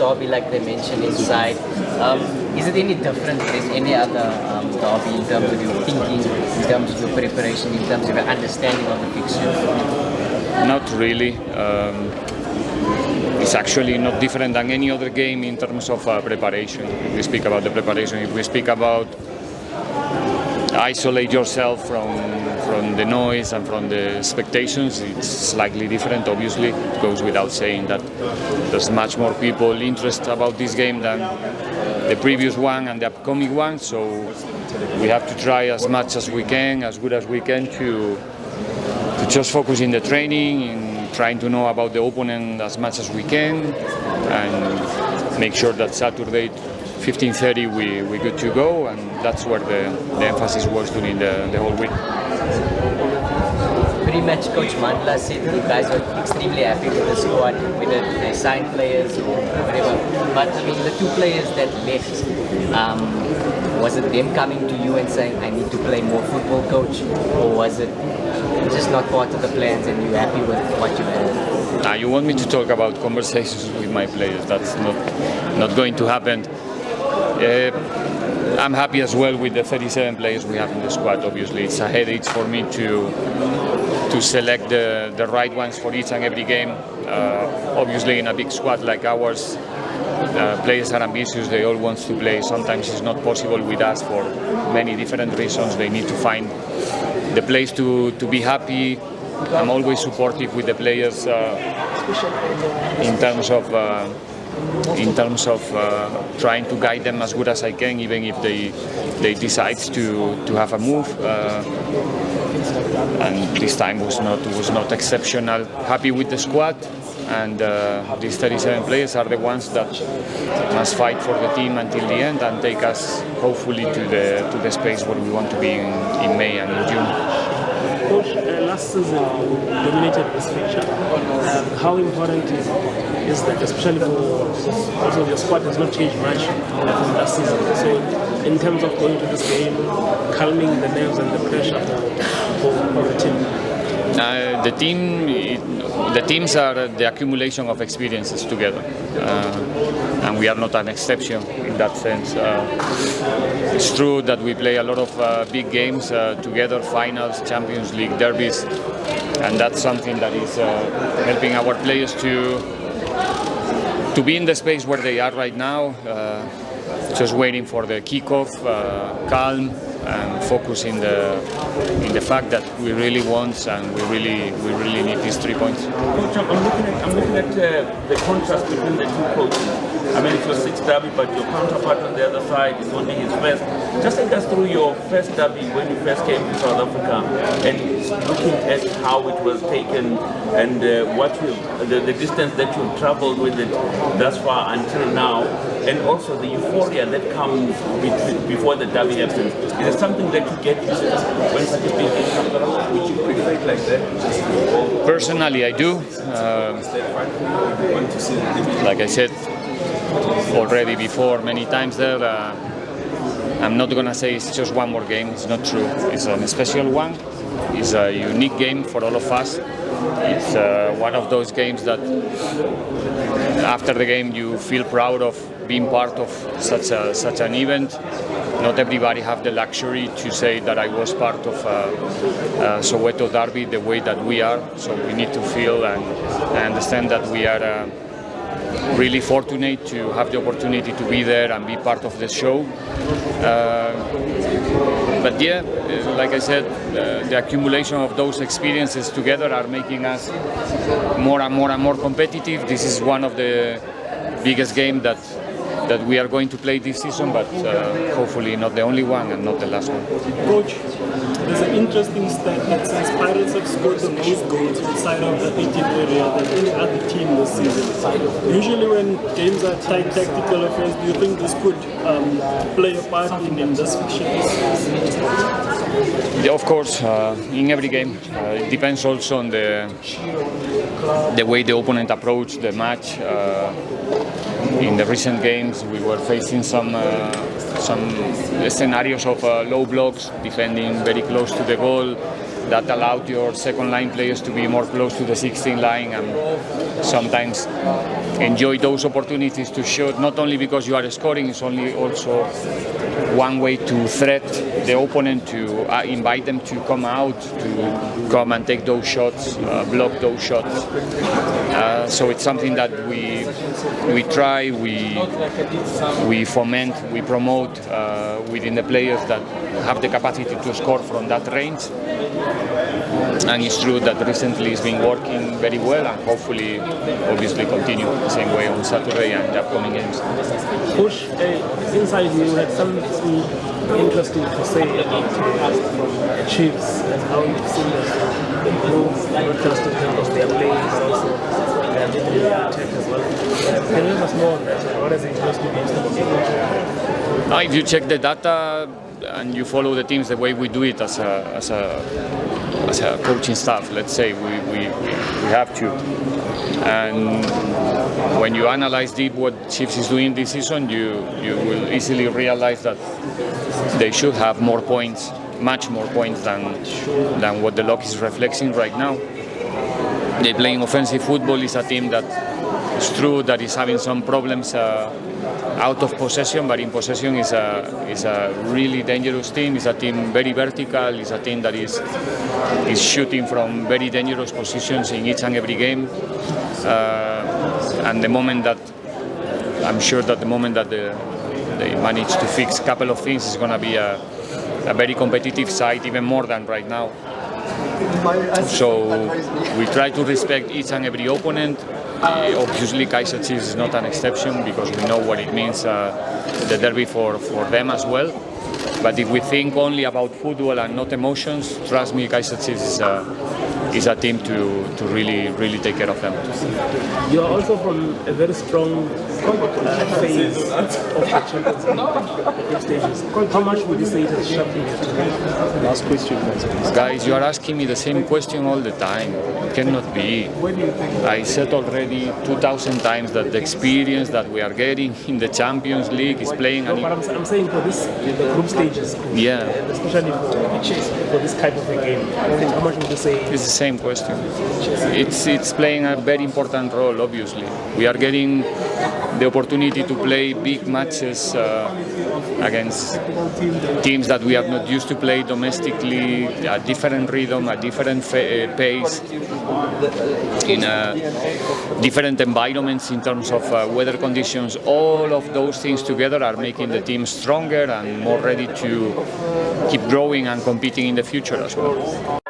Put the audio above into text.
derby, like they mentioned inside. Is it any different than any other derby in terms of your thinking, in terms of your preparation, in terms of your understanding of the fixture? Not really. It's actually not different than any other game in terms of preparation. If we speak about the preparation, if we speak about isolate yourself from the noise and from the expectations, it's slightly different. Obviously, it goes without saying that there's much more people interested about this game than the previous one and the upcoming one. So we have to try as much as we can, as good as we can, to just focus in the training, in trying to know about the opponent as much as we can, and make sure that Saturday 15:30 we're good to go, and that's where the emphasis was during the whole week. Pre-match coach Mandla said you guys were extremely happy with the squad, whether they signed players or whatever. But I mean, the two players that left, was it them coming to you and saying, I need to play more football, coach? Or was it just not part of the plans and you're happy with what you have? You want me to talk about conversations with my players? That's not going to happen. I'm happy as well with the 37 players we have in the squad. Obviously, it's a headache for me to select the right ones for each and every game. Obviously, in a big squad like ours, players are ambitious, they all want to play. Sometimes it's not possible with us for many different reasons. They need to find the place to be happy. I'm always supportive with the players in terms of trying to guide them as good as I can, even if they decide to have a move. And this time was not exceptional. Happy with the squad, and these 37 players are the ones that must fight for the team until the end and take us hopefully to the space where we want to be in May and in June. Coach, last season you dominated this fixture. How important is that, especially also your squad has not changed much from last season? So in terms of going to this game, calming the nerves and the pressure for the team? The teams are the accumulation of experiences together, and we are not an exception in that sense. It's true that we play a lot of big games together, finals, Champions League, derbies, and that's something that is helping our players to be in the space where they are right now, just waiting for the kickoff, calm, and focus in the fact that we really want and we really need these 3 points. Coach, I'm looking at the contrast between the two coaches. I mean, it's your sixth derby, but your counterpart on the other side is only his first. Just take us through your first derby when you first came to South Africa, and looking at how it was taken and the distance that you've travelled with it thus far until now, and also the euphoria that comes before the derby happens. Is it something that you get used to when such a big game comes around? Would you prefer it like that? Personally, I do. Like I said already before many times there, I'm not gonna say it's just one more game. It's not true. It's a special one. It's a unique game for all of us. It's one of those games that after the game you feel proud of being part of such an event. Not everybody have the luxury to say that I was part of Soweto derby the way that we are. So we need to feel and understand that we are really fortunate to have the opportunity to be there and be part of the show. But yeah, like I said, the accumulation of those experiences together are making us more and more competitive. This is one of the biggest games that we are going to play this season, but hopefully not the only one and not the last one. Coach, there's an interesting stat that says Pirates have scored the most goals outside of the 18 area than any other team this season. Usually when games are tight tactical affairs, do you think this could play a part in this fixture? Yeah, of course, in every game. It depends also on the way the opponent approached the match. In the recent games, we were facing some scenarios of low blocks, defending very close to the goal, that allowed your second line players to be more close to the 16 line and sometimes enjoy those opportunities to shoot, not only because you are scoring, it's only also one way to threat the opponent, to invite them to come out, to come and take those shots, block those shots. So it's something that we try, we foment, we promote within the players that have the capacity to score from that range. And it's true that recently it's been working very well, and hopefully, obviously, continue the same way on Saturday and the upcoming games. Push, inside you had something interesting to say about the Chiefs and how you've seen them improve, not just in terms of their play, but also their ability to attack as well. Can you give us more on that? What is it supposed to be? Now, if you check the data and you follow the teams the way we do it as a coaching staff, let's say, we have to. And when you analyze deep what Chiefs is doing this season, you will easily realize that they should have more points, much more points than what the log is reflecting right now. They're playing offensive football. Is a team that it's true that is having some problems out of possession, but in possession is a really dangerous team. It's a team very vertical. It's a team that is shooting from very dangerous positions in each and every game. And the moment that I'm sure that the moment that they manage to fix a couple of things, is going to be a very competitive side, even more than right now. So we try to respect each and every opponent. Obviously, Kaizer Chiefs is not an exception, because we know what it means, the derby for them as well. But if we think only about football and not emotions, trust me, Kaizer Chiefs is a team to really take care of them. You are also from a very strong phase of the Champions League, the group stages. How much would you say it has sharpened your team? Last question, Guys, you are asking me the same question all the time. It cannot be. I said already 2,000 times that the experience that we are getting in the Champions League is playing. No, but I'm saying for this, the group stages, yeah, especially for this type of a game. How much would you say? It's the same question. It's playing a very important role, obviously. We are getting the opportunity to play big matches against teams that we are not used to play domestically, a different rhythm, a different pace, in different environments in terms of weather conditions. All of those things together are making the team stronger and more ready to keep growing and competing in the future as well.